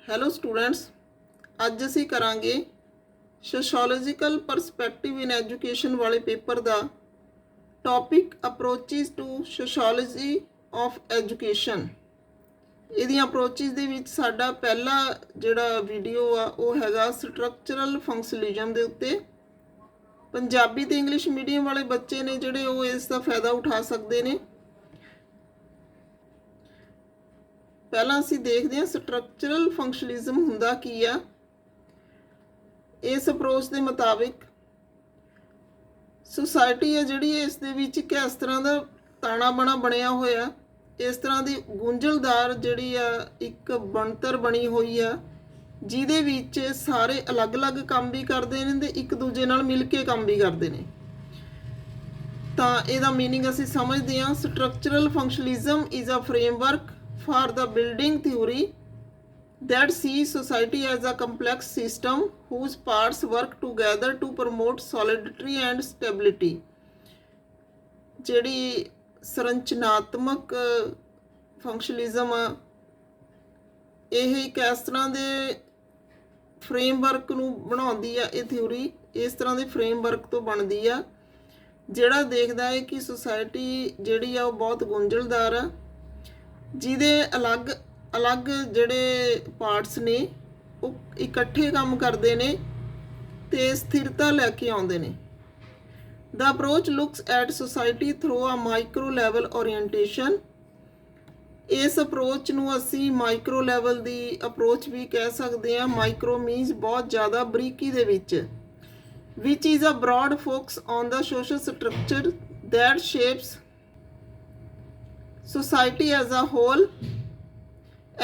Hello students, ਅੱਜ ਅਸੀਂ ਕਰਾਂਗੇ ਸੋਸ਼ੋਲੋਜੀਕਲ ਪਰਸਪੈਕਟਿਵ ਇਨ ਐਜੂਕੇਸ਼ਨ ਵਾਲੇ ਪੇਪਰ ਦਾ topic approaches to sociology of education. ਇਹਦੀਆਂ ਅਪਰੋਚਿਸ ਦੇ ਵਿੱਚ ਸਾਡਾ ਪਹਿਲਾ ਜਿਹੜਾ ਵੀਡੀਓ ਆ ਉਹ ਹੈਗਾ ਸਟਰਕਚਰਲ ਫੰਕਸ਼ਨਲਿਜ਼ਮ ਦੇ ਉੱਤੇ। ਪੰਜਾਬੀ ਤੇ ਇੰਗਲਿਸ਼ ਮੀਡੀਅਮ ਵਾਲੇ ਬੱਚੇ ਨੇ ਜਿਹੜੇ ਉਹ ਇਸ ਦਾ ਫਾਇਦਾ ਉਠਾ ਸਕਦੇ ਨੇ। ਪਹਿਲਾਂ ਅਸੀਂ ਦੇਖਦੇ ਹਾਂ ਸਟਰਕਚਰਲ ਫੰਕਸ਼ਨਲਿਜ਼ਮ ਹੁੰਦਾ ਕੀ ਆ। ਇਸ ਅਪਰੋਚ ਦੇ ਮੁਤਾਬਿਕ ਸੁਸਾਇਟੀ ਹੈ ਜਿਹੜੀ ਇਸ ਦੇ ਵਿੱਚ ਕਿਸ ਤਰ੍ਹਾਂ ਦਾ ਤਾਣਾ ਬਾਣਾ ਬਣਿਆ ਹੋਇਆ, ਇਸ ਤਰ੍ਹਾਂ ਦੀ ਗੁੰਝਲਦਾਰ ਜਿਹੜੀ ਆ ਇੱਕ ਬਣਤਰ ਬਣੀ ਹੋਈ ਆ ਜਿਹਦੇ ਵਿੱਚ ਸਾਰੇ ਅਲੱਗ-ਅਲੱਗ ਕੰਮ ਵੀ ਕਰਦੇ ਨੇ ਤੇ ਇੱਕ ਦੂਜੇ ਨਾਲ ਮਿਲ ਕੇ ਕੰਮ ਵੀ ਕਰਦੇ ਨੇ। ਤਾਂ ਇਹਦਾ ਮੀਨਿੰਗ ਅਸੀਂ ਸਮਝਦੇ ਹਾਂ structural functionalism is a framework for the building theory that sees society as a complex system whose parts work together to promote solidity and stability। ਜਿਹੜੀ ਸੰਰਚਨਾਤਮਕ ਫੰਕਸ਼ਨਲਿਜ਼ਮ ਆ ਇਹ ਇੱਕ ਇਸ ਤਰ੍ਹਾਂ ਦੇ ਫਰੇਮਵਰਕ ਨੂੰ ਬਣਾਉਂਦੀ ਆ। ਇਹ ਥਿਊਰੀ ਇਸ ਤਰ੍ਹਾਂ ਦੇ ਫਰੇਮਵਰਕ ਤੋਂ ਬਣਦੀ ਆ ਜਿਹੜਾ ਦੇਖਦਾ ਹੈ ਕਿ ਸੁਸਾਇਟੀ ਜਿਹੜੀ ਆ ਉਹ ਬਹੁਤ ਗੁੰਝਲਦਾਰ ਆ, ਜਿਹਦੇ ਅਲੱਗ ਜਿਹੜੇ ਪਾਰਟਸ ਨੇ ਉਹ ਇਕੱਠੇ ਕੰਮ ਕਰਦੇ ਨੇ ਤੇ ਸਥਿਰਤਾ ਲੈ ਕੇ ਆਉਂਦੇ ਨੇ। The approach looks at society through a micro level orientation। ਇਸ ਅਪਰੋਚ ਨੂੰ ਅਸੀਂ ਮਾਈਕਰੋ ਲੈਵਲ ਦੀ ਅਪਰੋਚ ਵੀ ਕਹਿ ਸਕਦੇ ਹਾਂ। ਮਾਈਕਰੋ ਮੀਨਸ ਬਹੁਤ ਜ਼ਿਆਦਾ ਬਰੀਕੀ ਦੇ ਵਿੱਚ। which is a broad focus on the social structure that shapes society as a whole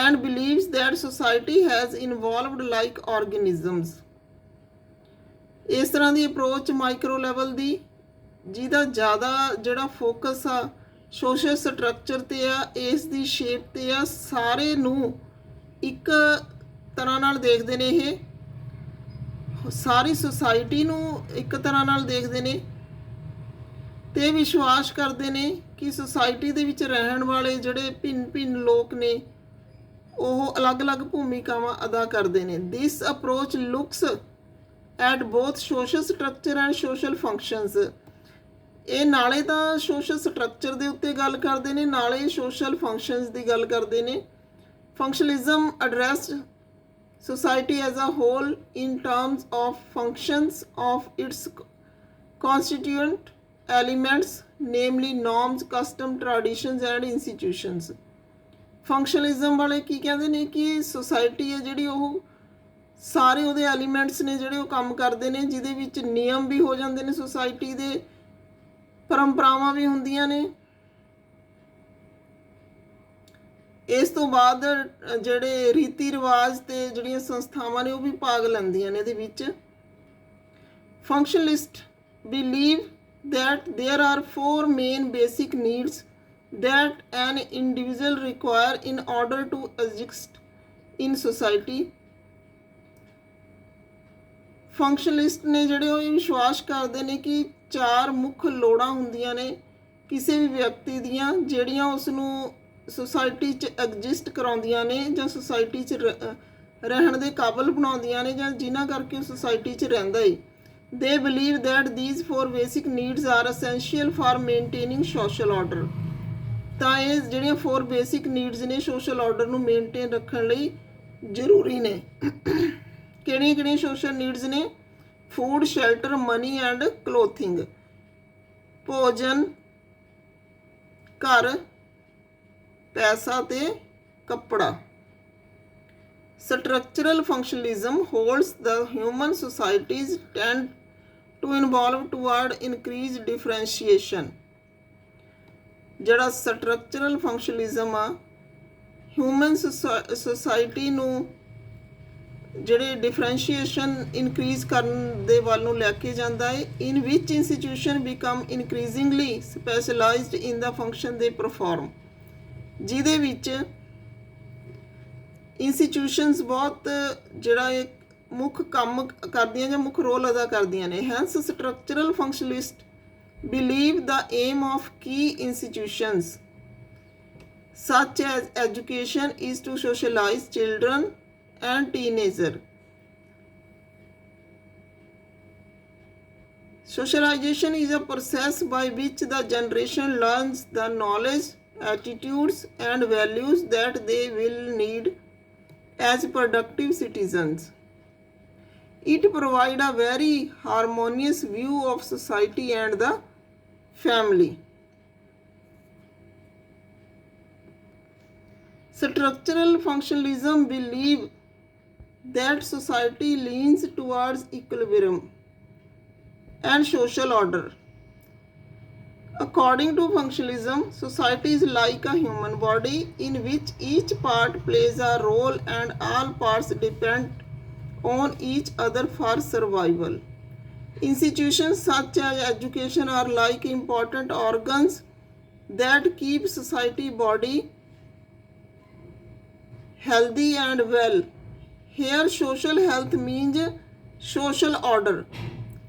and believes that society has evolved like organisms। ਇਸ ਤਰ੍ਹਾਂ ਦੀ ਅਪਰੋਚ ਮਾਈਕਰੋ ਲੈਵਲ ਦੀ ਜਿਹਦਾ ਜ਼ਿਆਦਾ ਜਿਹੜਾ ਫੋਕਸ ਆ ਸੋਸ਼ਲ ਸਟਰਕਚਰ ਤੇ ਆ, ਇਸ ਦੀ ਸ਼ੇਪ ਤੇ ਆ, ਸਾਰੇ ਨੂੰ ਇੱਕ ਤਰ੍ਹਾਂ ਨਾਲ ਦੇਖਦੇ ਨੇ। ਇਹ ਸਾਰੀ ਸੁਸਾਇਟੀ ਨੂੰ ਇੱਕ ਤਰ੍ਹਾਂ ਨਾਲ ਦੇਖਦੇ ਨੇ ਤੇ ਵਿਸ਼ਵਾਸ ਕਰਦੇ ਨੇ ਕਿ ਸੁਸਾਇਟੀ ਦੇ ਵਿੱਚ ਰਹਿਣ ਵਾਲੇ ਜਿਹੜੇ ਭਿੰਨ ਲੋਕ ਨੇ ਉਹ ਅਲੱਗ-ਅਲੱਗ ਭੂਮਿਕਾਵਾਂ ਅਦਾ ਕਰਦੇ ਨੇ। This approach looks at both social structure and social functions. ਇਹ ਨਾਲੇ ਤਾਂ ਸੋਸ਼ਲ ਸਟਰਕਚਰ ਦੇ ਉੱਤੇ ਗੱਲ ਕਰਦੇ ਨੇ, ਨਾਲੇ ਸੋਸ਼ਲ ਫੰਕਸ਼ਨਸ ਦੀ ਗੱਲ ਕਰਦੇ ਨੇ। ਫੰਕਸ਼ਨਲਿਜ਼ਮ address society as a whole in terms of functions of its constituent elements, namely norms, custom, traditions and institutions। ਫੰਕਸ਼ਨਲਿਜ਼ਮ ਵਾਲੇ ਕੀ ਕਹਿੰਦੇ ਨੇ ਕਿ ਸੁਸਾਇਟੀ ਹੈ ਜਿਹੜੀ ਉਹ ਸਾਰੇ ਉਹਦੇ ਐਲੀਮੈਂਟਸ ਨੇ ਜਿਹੜੇ ਉਹ ਕੰਮ ਕਰਦੇ ਨੇ, ਜਿਹਦੇ ਵਿੱਚ ਨਿਯਮ ਵੀ ਹੋ ਜਾਂਦੇ ਨੇ, ਸੁਸਾਇਟੀ ਦੇ ਪਰੰਪਰਾਵਾਂ ਵੀ ਹੁੰਦੀਆਂ ਨੇ। ਇਸ ਤੋਂ ਬਾਅਦ ਜਿਹੜੇ ਰੀਤੀ ਰਿਵਾਜ ਤੇ ਜਿਹੜੀਆਂ ਸੰਸਥਾਵਾਂ ਨੇ ਉਹ ਵੀ ਭਾਗ ਲੈਂਦੀਆਂ ਨੇ ਇਹਦੇ ਵਿੱਚ। Functionalist believe that there are four main basic needs that an individual require in order to exist in society। Functionalist ਨੇ ਜਿਹੜੇ ਉਹ ਵਿਸ਼ਵਾਸ ਕਰਦੇ ਨੇ ਕਿ ਚਾਰ ਮੁੱਖ ਲੋੜਾਂ ਹੁੰਦੀਆਂ ਨੇ ਕਿਸੇ ਵੀ ਵਿਅਕਤੀ ਦੀਆਂ ਜਿਹੜੀਆਂ ਉਸ ਨੂੰ ਸੁਸਾਇਟੀ 'ਚ ਐਗਜ਼ਿਸਟ ਕਰਾਉਂਦੀਆਂ ਨੇ ਜਾਂ ਸੁਸਾਇਟੀ 'ਚ ਰਹਿਣ ਦੇ ਕਾਬਲ ਬਣਾਉਂਦੀਆਂ ਨੇ ਜਾਂ ਜਿਨ੍ਹਾਂ ਕਰਕੇ ਉਹ ਸੁਸਾਇਟੀ 'ਚ ਰਹਿੰਦਾ ਏ। They believe that these four basic needs are essential for maintaining social order। ਤਾਂ ਇਹ ਜਿਹੜੀਆਂ 4 ਬੇਸਿਕ ਨੀਡਸ ਨੇ ਸੋਸ਼ਲ ਆਰਡਰ ਨੂੰ ਮੇਨਟੇਨ ਰੱਖਣ ਲਈ ਜ਼ਰੂਰੀ ਨੇ। ਕਿਹੜੀਆਂ ਸੋਸ਼ਲ ਨੀਡਸ ਨੇ? Food, shelter, money and clothing. ਭੋਜਨ, ਘਰ, ਪੈਸਾ ਤੇ ਕੱਪੜਾ। Structural functionalism holds the human societies tend to evolve toward increased differentiation। ਜਿਹੜਾ ਸਟਰਕਚਰਲ ਫੰਕਸ਼ਨਲਿਜ਼ਮ ਆ ਹਿਊਮਨ ਸੁਸਾਇਟੀ ਨੂੰ ਜਿਹੜੇ ਡਿਫਰੈਂਸ਼ੀਏਸ਼ਨ ਇਨਕਰੀਜ਼ ਕਰਨ ਦੇ ਵੱਲ ਨੂੰ ਲੈ ਕੇ ਜਾਂਦਾ ਹੈ। ਇਨ ਵਿਚ ਇੰਸਟੀਟਿਊਸ਼ਨ ਬਿਕਮ ਇਨਕਰੀਜ਼ਿੰਗਲੀ ਸਪੈਸ਼ਲਾਈਜ਼ਡ ਇਨ ਦਾ ਫੰਕਸ਼ਨ ਦੇ ਪਰਫਾਰਮ, ਜਿਹਦੇ ਵਿੱਚ ਇੰਸਟੀਟਿਊਸ਼ਨਸ ਬਹੁਤ ਜਿਹੜਾ ਇੱਕ ਮੁੱਖ ਕੰਮ ਕਰਦੀਆਂ ਜਾਂ ਮੁੱਖ ਰੋਲ ਅਦਾ ਕਰਦੀਆਂ ਨੇ। Hence structural functionalist believe the aim of key institutions such as education is to socialize children and teenager. Socialization is a process by which the generation learns the knowledge, attitudes, and values that they will need as productive citizens. It provides a very harmonious view of society and the family. Structural functionalism believes that society leans towards equilibrium and social order. According to functionalism, society is like a human body in which each part plays a role and all parts depend on each other for survival. Institutions such as education are like important organs that keep society body healthy and well. Here, social health means social order.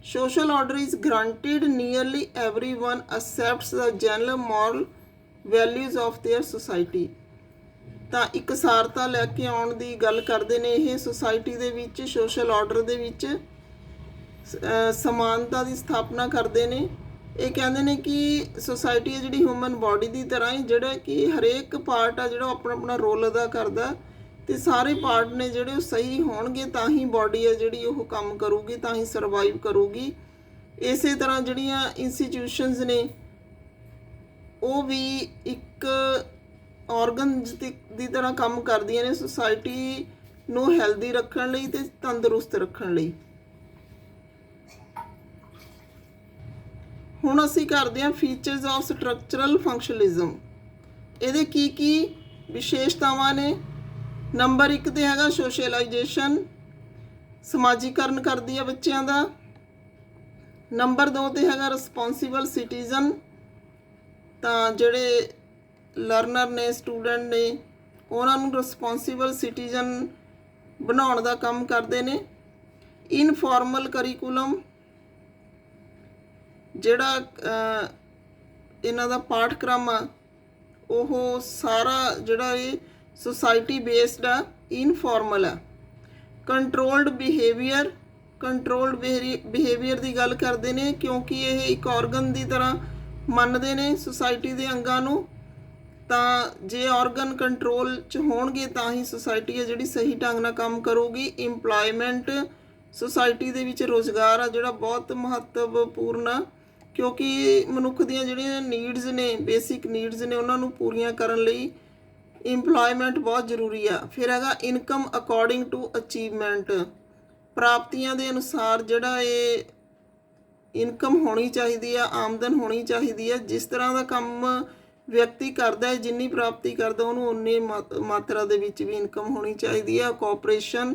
Social order is granted nearly everyone accepts the general moral values of their society. ਤਾਂ ਇਕਸਾਰਤਾ ਲੈ ਕੇ ਆਉਣ ਦੀ ਗੱਲ ਕਰਦੇ ਨੇ ਇਹ society ਦੇ ਵਿੱਚ ਸੋਸ਼ਲ ਆਰਡਰ ਦੇ ਵਿੱਚ ਸਮਾਨਤਾ ਦੀ ਸਥਾਪਨਾ ਕਰਦੇ ਨੇ। ਇਹ ਕਹਿੰਦੇ ਨੇ ਕਿ ਸੋਸਾਇਟੀ ਹੈ ਜਿਹੜੀ ਹਿਊਮਨ ਬਾਡੀ ਦੀ ਤਰ੍ਹਾਂ ਹੀ ਜਿਹੜਾ ਕਿ ਹਰੇਕ ਪਾਰਟ ਆ ਜਿਹੜਾ ਆਪਣਾ ਆਪਣਾ ਰੋਲ ਅਦਾ ਕਰਦਾ ਤੇ ਸਾਰੇ ਪਾਰਟ ਨੇ ਜਿਹੜੇ ਉਹ ਸਹੀ ਹੋਣਗੇ ਤਾਂ ਹੀ ਬਾਡੀ ਹੈ ਜਿਹੜੀ ਉਹ ਕੰਮ ਕਰੂਗੀ, ਤਾਂ ਹੀ ਸਰਵਾਈਵ ਕਰੂਗੀ। ਇਸੇ ਤਰ੍ਹਾਂ ਜਿਹੜੀਆਂ ਇੰਸਟੀਟਿਊਸ਼ਨਸ ਨੇ ਉਹ ਵੀ ਇੱਕ ਆਰਗਨ ਦੀ ਤਰ੍ਹਾਂ ਕੰਮ ਕਰਦੀਆਂ ਨੇ ਸੋਸਾਇਟੀ ਨੂੰ ਹੈਲਦੀ ਰੱਖਣ ਲਈ ਤੇ ਤੰਦਰੁਸਤ ਰੱਖਣ ਲਈ। ਹੁਣ ਅਸੀਂ ਕਰਦੇ ਹਾਂ ਫੀਚਰਸ ਆਫ ਸਟਰਕਚਰਲ ਫੰਕਸ਼ਨਲਿਜ਼ਮ। ਇਹਦੇ ਕੀ ਕੀ ਵਿਸ਼ੇਸ਼ਤਾਵਾਂ ਨੇ? ਨੰਬਰ 1 ਤੇ ਹੈਗਾ ਸੋਸ਼ਲਾਈਜੇਸ਼ਨ, ਸਮਾਜੀਕਰਨ ਕਰਦੀ ਹੈ ਬੱਚਿਆਂ ਦਾ। ਨੰਬਰ 2 ਤੇ ਹੈਗਾ ਰਿਸਪੌਂਸੀਬਲ ਸਿਟੀਜ਼ਨ, ਤਾਂ ਜਿਹੜੇ ਲਰਨਰ ਨੇ ਸਟੂਡੈਂਟ ਨੇ ਉਹਨਾਂ ਨੂੰ ਰਿਸਪੌਂਸੀਬਲ ਸਿਟੀਜ਼ਨ ਬਣਾਉਣ ਦਾ ਕੰਮ ਕਰਦੇ ਨੇ। ਇਨਫੋਰਮਲ ਕਰਿਕੂਲਮ, ਜਿਹੜਾ ਇਹਨਾਂ ਦਾ ਪਾਠਕ੍ਰਮ ਆ ਉਹ ਸਾਰਾ ਜਿਹੜਾ ਇਹ ਸੋਸਾਇਟੀ ਬੇਸਡ ਆ, ਇਨਫੋਰਮਲ ਆ। ਕੰਟਰੋਲਡ ਬਿਹੇਵੀਅਰ, ਕੰਟਰੋਲਡ ਬਿਹੇਵੀਅਰ ਦੀ ਗੱਲ ਕਰਦੇ ਨੇ ਕਿਉਂਕਿ ਇਹ ਇੱਕ ਆਰਗਨ ਦੀ ਤਰ੍ਹਾਂ ਮੰਨਦੇ ਨੇ ਸੋਸਾਇਟੀ ਦੇ ਅੰਗਾਂ ਨੂੰ। ਤਾਂ ਜੇ ਆਰਗਨ ਕੰਟਰੋਲ 'ਚ ਹੋਣਗੇ ਤਾਂ ਹੀ ਸੋਸਾਇਟੀ ਹੈ ਜਿਹੜੀ ਸਹੀ ਢੰਗ ਨਾਲ ਕੰਮ ਕਰੂਗੀ। ਇੰਪਲੋਇਮੈਂਟ, ਸੋਸਾਇਟੀ ਦੇ ਵਿੱਚ ਰੁਜ਼ਗਾਰ ਆ ਜਿਹੜਾ ਬਹੁਤ ਮਹੱਤਵਪੂਰਨ ਆ ਕਿਉਂਕਿ ਮਨੁੱਖ ਦੀਆਂ ਜਿਹੜੀਆਂ ਨੀਡਸ ਨੇ, ਬੇਸਿਕ ਨੀਡਸ ਨੇ, ਉਹਨਾਂ ਨੂੰ ਪੂਰੀਆਂ ਕਰਨ ਲਈ ਇੰਪਲੋਇਮੈਂਟ ਬਹੁਤ ਜ਼ਰੂਰੀ ਆ। ਫਿਰ ਹੈਗਾ ਇਨਕਮ ਅਕੋਰਡਿੰਗ ਟੂ ਅਚੀਵਮੈਂਟ, ਪ੍ਰਾਪਤੀਆਂ ਦੇ ਅਨੁਸਾਰ ਜਿਹੜਾ ਇਹ ਇਨਕਮ ਹੋਣੀ ਚਾਹੀਦੀ ਆ, ਆਮਦਨ ਹੋਣੀ ਚਾਹੀਦੀ ਆ। ਜਿਸ ਤਰ੍ਹਾਂ ਦਾ ਕੰਮ ਵਿਅਕਤੀ ਕਰਦਾ ਹੈ, ਜਿੰਨੀ ਪ੍ਰਾਪਤੀ ਕਰਦਾ ਉਹਨੂੰ ਉਨੀ ਮਾਤਰਾ ਦੇ ਵਿੱਚ ਵੀ ਇਨਕਮ ਹੋਣੀ ਚਾਹੀਦੀ ਆ। ਕੋਆਪਰੇਸ਼ਨ,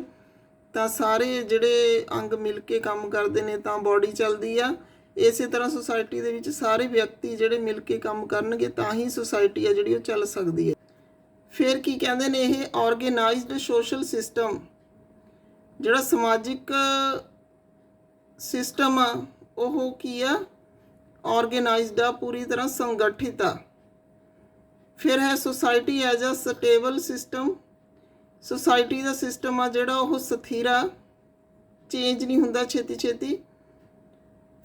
ਤਾਂ ਸਾਰੇ ਜਿਹੜੇ ਅੰਗ ਮਿਲ ਕੇ ਕੰਮ ਕਰਦੇ ਨੇ ਤਾਂ ਬਾਡੀ ਚੱਲਦੀ ਆ। ਇਸੇ ਤਰ੍ਹਾਂ ਸੋਸਾਇਟੀ ਦੇ ਵਿੱਚ ਸਾਰੇ ਵਿਅਕਤੀ ਜਿਹੜੇ ਮਿਲ ਕੇ ਕੰਮ ਕਰਨਗੇ ਤਾਂ ਹੀ ਸੋਸਾਇਟੀ ਆ ਜਿਹੜੀ ਉਹ ਚੱਲ ਸਕਦੀ ਹੈ। ਫਿਰ ਕੀ ਕਹਿੰਦੇ ਨੇ ਇਹ? ਆਰਗੇਨਾਈਜ਼ਡ ਸੋਸ਼ਲ ਸਿਸਟਮ, ਜਿਹੜਾ ਸਮਾਜਿਕ ਸਿਸਟਮ ਆ ਉਹ ਕੀ ਆ? ਆਰਗੇਨਾਈਜ਼ਡ ਆ, ਪੂਰੀ ਤਰ੍ਹਾਂ ਸੰਗਠਿਤ ਆ। ਫਿਰ ਹੈ society as a stable system, society ਦਾ ਸਿਸਟਮ ਆ ਜਿਹੜਾ ਉਹ ਸਥਿਰ ਆ, ਚੇਂਜ ਨਹੀਂ ਹੁੰਦਾ ਛੇਤੀ ਛੇਤੀ।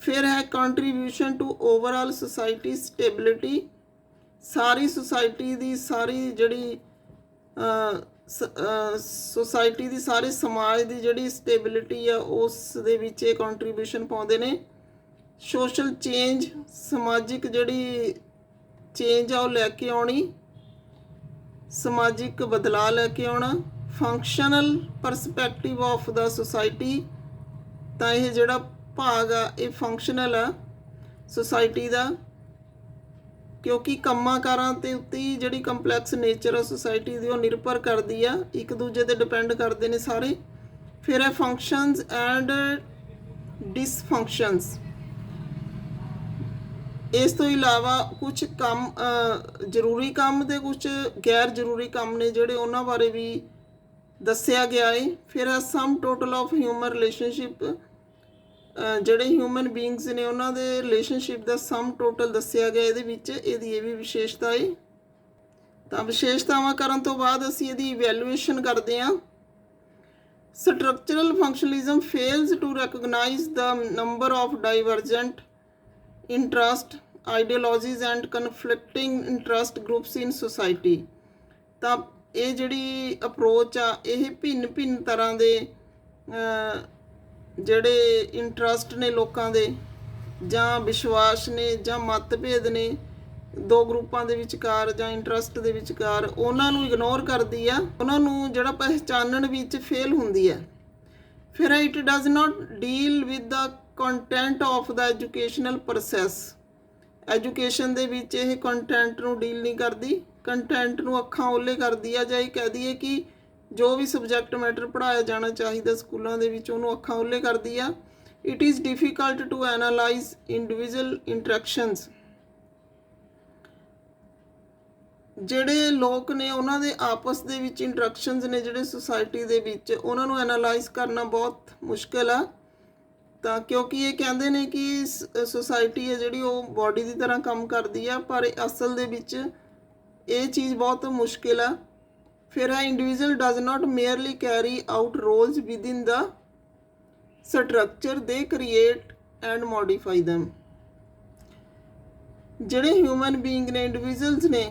ਫਿਰ ਹੈ contribution to overall society stability, ਸਾਰੀ ਸੋਸਾਇਟੀ ਦੀ ਸਾਰੀ ਜਿਹੜੀ ਸੋਸਾਇਟੀ ਦੀ ਸਾਰੇ ਸਮਾਜ ਦੀ ਜਿਹੜੀ ਸਟੇਬਿਲਿਟੀ ਆ ਉਸ ਦੇ ਵਿੱਚ ਇਹ ਕੰਟਰੀਬਿਊਸ਼ਨ ਪਾਉਂਦੇ ਨੇ। ਸੋਸ਼ਲ ਚੇਂਜ, ਸਮਾਜਿਕ ਜਿਹੜੀ ਚੇਂਜ ਆ ਉਹ ਲੈ ਕੇ ਆਉਣੀ, ਸਮਾਜਿਕ ਬਦਲਾਅ ਲੈ ਕੇ ਆਉਣਾ। Functional perspective of the society, ਤਾਂ ਇਹ ਜਿਹੜਾ ਭਾਗ ਆ ਇਹ ਫੰਕਸ਼ਨਲ ਆ ਸੋਸਾਇਟੀ ਦਾ ਕਿਉਂਕਿ ਕੰਮਾਂ ਕਾਰਾਂ ਦੇ ਉੱਤੇ ਹੀ ਜਿਹੜੀ ਕੰਪਲੈਕਸ ਨੇਚਰ ਆ ਸੋਸਾਇਟੀ ਦੀ ਉਹ ਨਿਰਭਰ ਕਰਦੀ ਆ, ਇੱਕ ਦੂਜੇ 'ਤੇ ਡਿਪੈਂਡ ਕਰਦੇ ਨੇ ਸਾਰੇ। ਫਿਰ ਹੈ ਫੰਕਸ਼ਨਸ ਐਂਡ ਡਿਸਫੰਕਸ਼ਨਸ, ਇਸ ਤੋਂ ਇਲਾਵਾ ਕੁਝ ਕੰਮ ਜ਼ਰੂਰੀ ਕੰਮ ਅਤੇ ਕੁਝ ਗੈਰ ਜ਼ਰੂਰੀ ਕੰਮ ਨੇ ਜਿਹੜੇ ਉਹਨਾਂ ਬਾਰੇ ਵੀ ਦੱਸਿਆ ਗਿਆ ਹੈ। ਫਿਰ ਹੈ ਸਮ ਟੋਟਲ ਆਫ ਹਿਊਮਨ ਰਿਲੇਸ਼ਨਸ਼ਿਪ, ਜਿਹੜੇ ਹਿਊਮਨ ਬੀਇੰਗਸ ਨੇ ਉਹਨਾਂ ਦੇ ਰਿਲੇਸ਼ਨਸ਼ਿਪ ਦਾ ਸਮ ਟੋਟਲ ਦੱਸਿਆ ਗਿਆ ਇਹਦੇ ਵਿੱਚ। ਇਹਦੀ ਇਹ ਵੀ ਵਿਸ਼ੇਸ਼ਤਾ ਹੈ। ਤਾਂ ਵਿਸ਼ੇਸ਼ਤਾਵਾਂ ਕਰਨ ਤੋਂ ਬਾਅਦ ਅਸੀਂ ਇਹਦੀ ਇਵੈਲੂਏਸ਼ਨ ਕਰਦੇ ਹਾਂ। Structural functionalism fails to recognize the number of divergent interest, ideologies and conflicting interest groups in society। ਤਾਂ ਇਹ ਜਿਹੜੀ ਅਪਰੋਚ ਆ ਇਹ ਭਿੰਨ ਤਰ੍ਹਾਂ ਦੇ ਜਿਹੜੇ ਇੰਟਰਸਟ ਨੇ ਲੋਕਾਂ ਦੇ ਜਾਂ ਵਿਸ਼ਵਾਸ ਨੇ ਜਾਂ ਮਤਭੇਦ ਨੇ ਦੋ ਗਰੁੱਪਾਂ ਦੇ ਵਿਚਕਾਰ ਜਾਂ ਇੰਟਰਸਟ ਦੇ ਵਿਚਕਾਰ ਉਹਨਾਂ ਨੂੰ ਇਗਨੋਰ ਕਰਦੀ ਆ, ਉਹਨਾਂ ਨੂੰ ਜਿਹੜਾ ਪਹਿਚਾਨਣ ਵਿੱਚ ਫੇਲ ਹੁੰਦੀ ਹੈ। ਫਿਰ it does not deal with the content of the educational process. Education ਦੇ ਵਿੱਚ ਇਹ ਕੰਟੈਂਟ ਨੂੰ ਡੀਲ ਨਹੀਂ ਕਰਦੀ, ਕੰਟੈਂਟ ਨੂੰ ਅੱਖਾਂ ਓਲੇ ਕਰਦੀ ਆ, ਜਾਂ ਇਹ ਕਹਿ ਦਈਏ ਕਿ ਜੋ ਵੀ ਸਬਜੈਕਟ ਮੈਟਰ ਪੜ੍ਹਾਇਆ ਜਾਣਾ ਚਾਹੀਦਾ ਸਕੂਲਾਂ ਦੇ ਵਿੱਚ ਉਹਨੂੰ ਅੱਖਾਂ ਓਲੇ ਕਰਦੀ ਆ। It is difficult to analyse individual interactions. ਜਿਹੜੇ ਲੋਕ ਨੇ ਉਹਨਾਂ ਦੇ ਆਪਸ ਦੇ ਵਿੱਚ ਇੰਟਰੈਕਸ਼ਨਸ ਨੇ ਜਿਹੜੇ ਸੁਸਾਇਟੀ ਦੇ ਵਿੱਚ, ਉਹਨਾਂ ਨੂੰ ਐਨਾਲਾਈਜ਼ ਕਰਨਾ ਬਹੁਤ ਮੁਸ਼ਕਿਲ ਆ। ਤਾਂ ਕਿਉਂਕਿ ਇਹ ਕਹਿੰਦੇ ਨੇ ਕਿ ਸੁਸਾਇਟੀ ਹੈ ਜਿਹੜੀ ਉਹ ਬਾਡੀ ਦੀ ਤਰ੍ਹਾਂ ਕੰਮ ਕਰਦੀ ਆ, ਪਰ ਅਸਲ ਦੇ ਵਿੱਚ ਇਹ ਚੀਜ਼ ਬਹੁਤ ਮੁਸ਼ਕਿਲ ਆ। ਫਿਰ ਹੈ individual does not merely carry out roles within the structure, they create and modify them. ਜਿਹੜੇ ਹਿਊਮਨ ਬੀਇੰਗ ਨੇ, ਇੰਡੀਵਿਜੂਅਲਸ ਨੇ,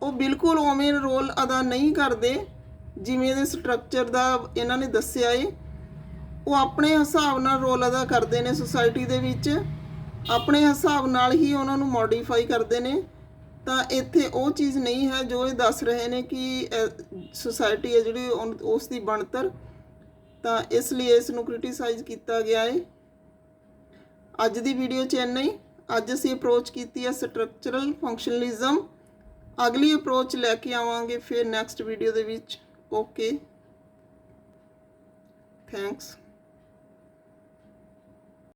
ਉਹ ਬਿਲਕੁਲ ਉਵੇਂ ਰੋਲ ਅਦਾ ਨਹੀਂ ਕਰਦੇ ਜਿਵੇਂ ਦੇ ਸਟਰਕਚਰ ਦਾ ਇਹਨਾਂ ਨੇ ਦੱਸਿਆ ਏ। ਉਹ ਆਪਣੇ ਹਿਸਾਬ ਨਾਲ ਰੋਲ ਅਦਾ ਕਰਦੇ ਨੇ ਸੁਸਾਇਟੀ ਦੇ ਵਿੱਚ, ਆਪਣੇ ਹਿਸਾਬ ਨਾਲ ਹੀ ਉਹਨਾਂ ਨੂੰ ਮੋਡੀਫਾਈ ਕਰਦੇ ਨੇ। ਤਾਂ ਇੱਥੇ ਉਹ ਚੀਜ਼ ਨਹੀਂ ਹੈ ਜੋ ਇਹ ਦੱਸ ਰਹੇ ਨੇ ਕਿ ਸੁਸਾਇਟੀ ਹੈ ਜਿਹੜੀ ਉਸ ਦੀ ਬਣਤਰ। ਤਾਂ ਇਸ ਲਈ ਇਸ ਨੂੰ ਕ੍ਰਿਟੀਸਾਈਜ਼ ਕੀਤਾ ਗਿਆ ਹੈ। ਅੱਜ ਦੀ ਵੀਡੀਓ 'ਚ ਇੰਨਾ ਹੀ। ਅੱਜ ਅਸੀਂ ਅਪਰੋਚ ਕੀਤੀ ਹੈ ਸਟਰਕਚਰਲ ਫੰਕਸ਼ਨਲਿਜ਼ਮ। ਅਗਲੀ ਅਪਰੋਚ ਲੈ ਕੇ ਆਵਾਂਗੇ ਫਿਰ ਨੈਕਸਟ ਵੀਡੀਓ ਦੇ ਵਿੱਚ। Okay, thanks.